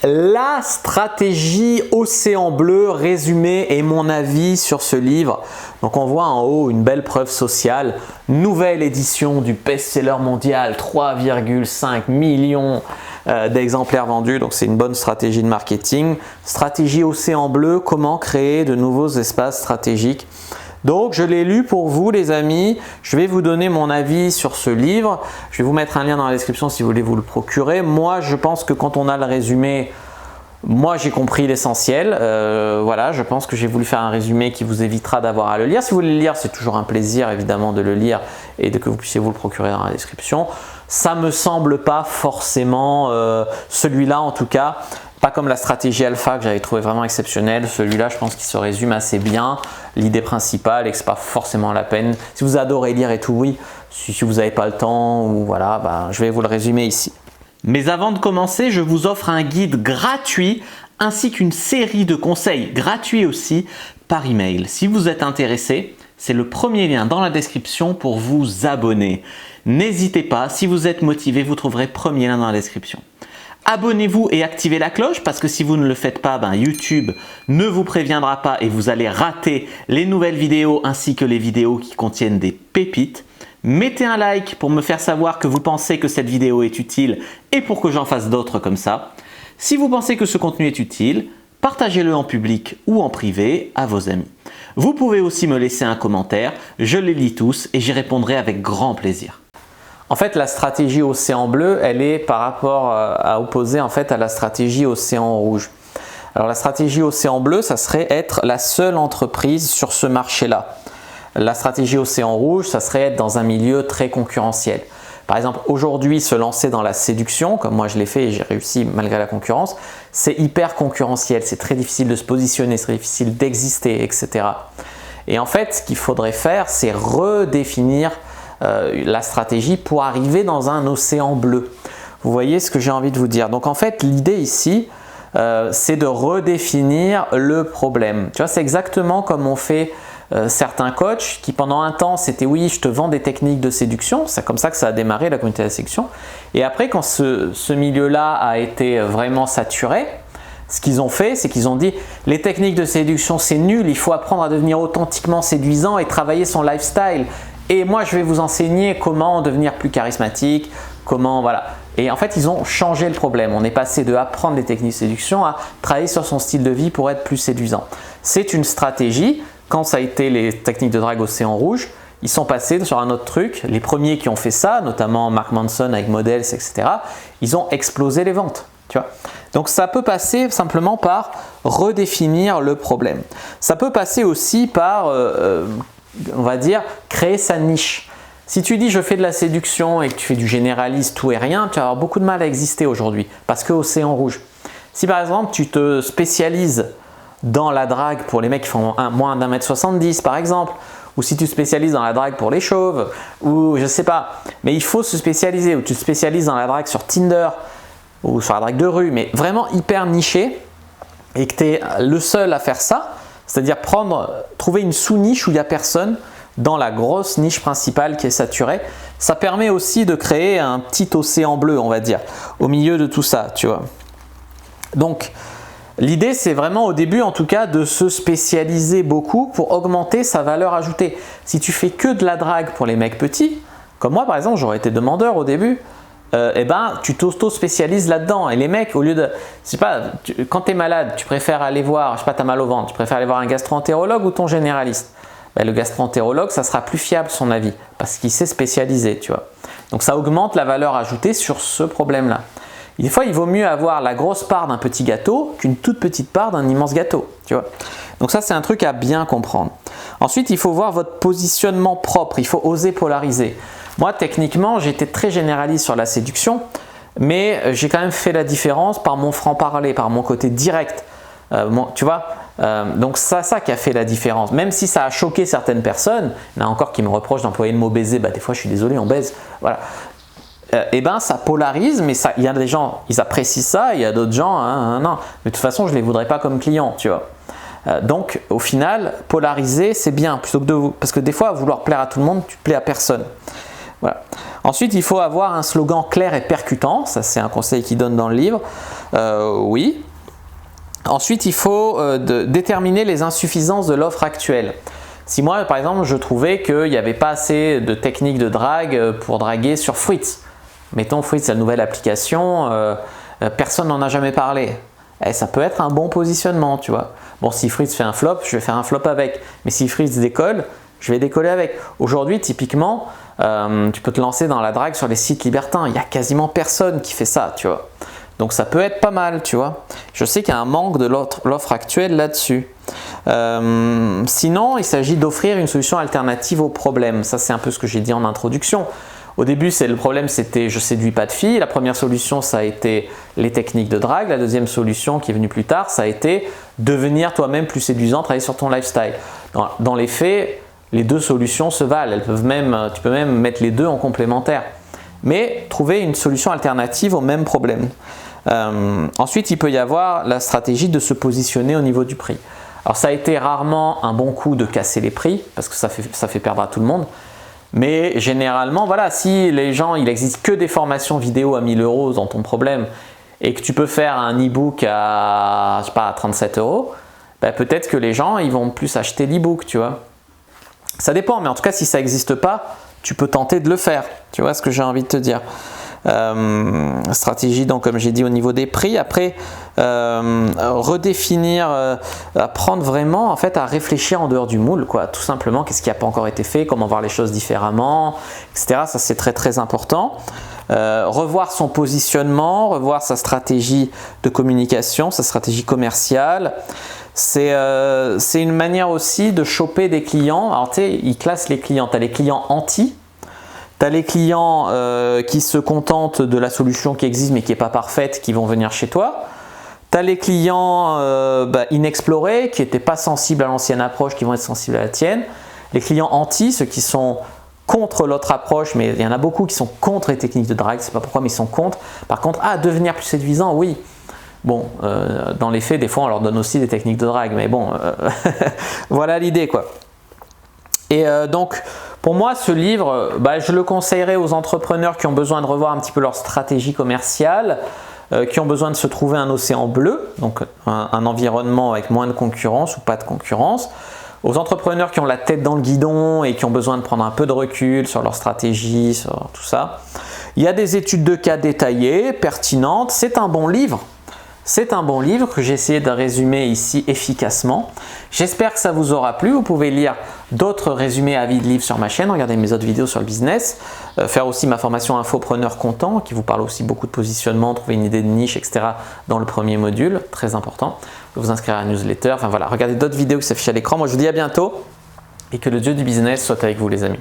La stratégie Océan Bleu, résumé et mon avis sur ce livre. Donc on voit en haut une belle preuve sociale, nouvelle édition du best-seller mondial, 3,5 millions d'exemplaires vendus, donc c'est une bonne stratégie de marketing. Stratégie Océan Bleu, comment créer de nouveaux espaces stratégiques. Donc je l'ai lu pour vous les amis, je vais vous donner mon avis sur ce livre, je vais vous mettre un lien dans la description si vous voulez vous le procurer. Moi je pense que quand on a le résumé, moi j'ai compris l'essentiel, voilà, je pense que j'ai voulu faire un résumé qui vous évitera d'avoir à le lire. Si vous voulez le lire, c'est toujours un plaisir évidemment de le lire et que vous puissiez vous le procurer dans la description. Ça me semble pas forcément, celui-là en tout cas, pas comme la stratégie alpha que j'avais trouvé vraiment exceptionnelle. Celui-là, je pense qu'il se résume assez bien. L'idée principale et que ce n'est pas forcément la peine. Si vous adorez lire et tout, oui. Si vous n'avez pas le temps, ou voilà, je vais vous le résumer ici. Mais avant de commencer, je vous offre un guide gratuit ainsi qu'une série de conseils gratuits aussi par email. Si vous êtes intéressé, c'est le premier lien dans la description pour vous abonner. N'hésitez pas, si vous êtes motivé, vous trouverez le premier lien dans la description. Abonnez-vous et activez la cloche parce que si vous ne le faites pas, YouTube ne vous préviendra pas et vous allez rater les nouvelles vidéos ainsi que les vidéos qui contiennent des pépites. Mettez un like pour me faire savoir que vous pensez que cette vidéo est utile et pour que j'en fasse d'autres comme ça. Si vous pensez que ce contenu est utile, partagez-le en public ou en privé à vos amis. Vous pouvez aussi me laisser un commentaire, je les lis tous et j'y répondrai avec grand plaisir. En fait, la stratégie Océan Bleu, elle est par rapport à opposer en fait à la stratégie Océan Rouge. Alors la stratégie Océan Bleu, ça serait être la seule entreprise sur ce marché-là. La stratégie Océan Rouge, ça serait être dans un milieu très concurrentiel. Par exemple, aujourd'hui, se lancer dans la séduction, comme moi je l'ai fait et j'ai réussi malgré la concurrence, c'est hyper concurrentiel, c'est très difficile de se positionner, c'est très difficile d'exister, etc. Et en fait, ce qu'il faudrait faire, c'est redéfinir la stratégie pour arriver dans un océan bleu. Vous voyez ce que j'ai envie de vous dire. Donc en fait, l'idée ici, c'est de redéfinir le problème. Tu vois, c'est exactement comme on fait certains coachs qui pendant un temps c'était oui, je te vends des techniques de séduction, c'est comme ça que ça a démarré la communauté de la séduction. Et après quand ce milieu-là a été vraiment saturé, ce qu'ils ont fait, c'est qu'ils ont dit les techniques de séduction c'est nul, il faut apprendre à devenir authentiquement séduisant et travailler son lifestyle. Et moi, je vais vous enseigner comment devenir plus charismatique, comment voilà. Et en fait, ils ont changé le problème. On est passé de apprendre des techniques de séduction à travailler sur son style de vie pour être plus séduisant. C'est une stratégie. Quand ça a été les techniques de drague Océan Rouge, ils sont passés sur un autre truc. Les premiers qui ont fait ça, notamment Mark Manson avec Models, etc., ils ont explosé les ventes. Tu vois. Donc ça peut passer simplement par redéfinir le problème. Ça peut passer aussi par on va dire, créer sa niche. Si tu dis je fais de la séduction et que tu fais du généraliste tout et rien, tu vas avoir beaucoup de mal à exister aujourd'hui parce que Océan Rouge. Si par exemple tu te spécialises dans la drague pour les mecs qui font moins d'1m70 par exemple, ou si tu te spécialises dans la drague pour les chauves, ou je sais pas, mais il faut se spécialiser, ou tu te spécialises dans la drague sur Tinder, ou sur la drague de rue, mais vraiment hyper niché, et que tu es le seul à faire ça, c'est-à-dire trouver une sous-niche où il n'y a personne dans la grosse niche principale qui est saturée. Ça permet aussi de créer un petit océan bleu, on va dire, au milieu de tout ça, tu vois. Donc, l'idée, c'est vraiment au début, en tout cas, de se spécialiser beaucoup pour augmenter sa valeur ajoutée. Si tu fais que de la drague pour les mecs petits, comme moi par exemple, j'aurais été demandeur au début, tu t'auto-spécialises là-dedans. Et les mecs, au lieu de, je sais pas, quand tu es malade, tu préfères aller voir, je sais pas, tu as mal au ventre, tu préfères aller voir un gastro-entérologue ou ton généraliste. Le gastro-entérologue, ça sera plus fiable son avis parce qu'il s'est spécialisé, tu vois. Donc ça augmente la valeur ajoutée sur ce problème-là. Des fois, il vaut mieux avoir la grosse part d'un petit gâteau qu'une toute petite part d'un immense gâteau, tu vois. Donc ça, c'est un truc à bien comprendre. Ensuite, il faut voir votre positionnement propre, il faut oser polariser. Moi, techniquement, j'étais très généraliste sur la séduction, mais j'ai quand même fait la différence par mon franc-parler, par mon côté direct. Tu vois, donc c'est ça qui a fait la différence. Même si ça a choqué certaines personnes, il y en a encore qui me reprochent d'employer le mot baiser, des fois je suis désolé, on baise, voilà. Ça polarise, mais il y a des gens, ils apprécient ça, il y a d'autres gens, non. Mais de toute façon, je ne les voudrais pas comme clients, tu vois. Donc, au final, polariser, c'est bien, plutôt que parce que des fois, à vouloir plaire à tout le monde, tu ne plais à personne. Voilà. Ensuite, il faut avoir un slogan clair et percutant, ça c'est un conseil qu'il donne dans le livre. Oui. Ensuite, il faut déterminer les insuffisances de l'offre actuelle. Si moi, par exemple, je trouvais qu'il n'y avait pas assez de techniques de drague pour draguer sur Fruitz. Mettons, Fruitz, c'est la nouvelle application, personne n'en a jamais parlé. Et ça peut être un bon positionnement, tu vois. Bon, si Fruitz fait un flop, je vais faire un flop avec. Mais si Fruitz décolle, je vais décoller avec. Aujourd'hui, typiquement, tu peux te lancer dans la drague sur les sites libertins. Il n'y a quasiment personne qui fait ça, tu vois. Donc ça peut être pas mal, tu vois. Je sais qu'il y a un manque de l'offre actuelle là-dessus. Sinon, il s'agit d'offrir une solution alternative au problème. Ça, c'est un peu ce que j'ai dit en introduction. Au début, le problème, c'était je séduis pas de filles. La première solution, ça a été les techniques de drague. La deuxième solution qui est venue plus tard, ça a été devenir toi-même plus séduisant, travailler sur ton lifestyle. Dans les faits, les deux solutions se valent. Tu peux même mettre les deux en complémentaire. Mais trouver une solution alternative au même problème. Ensuite, il peut y avoir la stratégie de se positionner au niveau du prix. Alors ça a été rarement un bon coup de casser les prix parce que ça fait perdre à tout le monde. Mais généralement, voilà, si les gens, il n'existe que des formations vidéo à 1000 € dans ton problème et que tu peux faire un e-book à, je sais pas, à 37 €, ben peut-être que les gens, ils vont plus acheter l'e-book, tu vois. Ça dépend, mais en tout cas, si ça n'existe pas, tu peux tenter de le faire. Tu vois ce que j'ai envie de te dire. Stratégie, donc comme j'ai dit, au niveau des prix. Après, redéfinir, apprendre vraiment en fait à réfléchir en dehors du moule, quoi. Tout simplement, qu'est-ce qui n'a pas encore été fait, comment voir les choses différemment, etc. Ça, c'est très très important. Revoir son positionnement, revoir sa stratégie de communication, sa stratégie commerciale. C'est une manière aussi de choper des clients. Alors tu sais, ils classent les clients. Tu as les clients anti. Tu as les clients qui se contentent de la solution qui existe mais qui n'est pas parfaite, qui vont venir chez toi. Tu as les clients inexplorés, qui n'étaient pas sensibles à l'ancienne approche, qui vont être sensibles à la tienne. Les clients anti, ceux qui sont contre l'autre approche, mais il y en a beaucoup qui sont contre les techniques de drague, je ne sais pas pourquoi, mais ils sont contre. Par contre, devenir plus séduisant, oui. Bon, dans les faits, des fois, on leur donne aussi des techniques de drague, mais bon, voilà l'idée, quoi. Et donc, pour moi, ce livre, je le conseillerais aux entrepreneurs qui ont besoin de revoir un petit peu leur stratégie commerciale, qui ont besoin de se trouver un océan bleu, donc un environnement avec moins de concurrence ou pas de concurrence, aux entrepreneurs qui ont la tête dans le guidon et qui ont besoin de prendre un peu de recul sur leur stratégie, sur tout ça. Il y a des études de cas détaillées, pertinentes, c'est un bon livre. C'est un bon livre que j'ai essayé de résumer ici efficacement. J'espère que ça vous aura plu. Vous pouvez lire d'autres résumés avis de livres sur ma chaîne, regarder mes autres vidéos sur le business, faire aussi ma formation Infopreneur Content qui vous parle aussi beaucoup de positionnement, trouver une idée de niche, etc. dans le premier module, très important. Vous inscrire à la newsletter, enfin voilà, regardez d'autres vidéos qui s'affichent à l'écran. Moi je vous dis à bientôt et que le dieu du business soit avec vous les amis.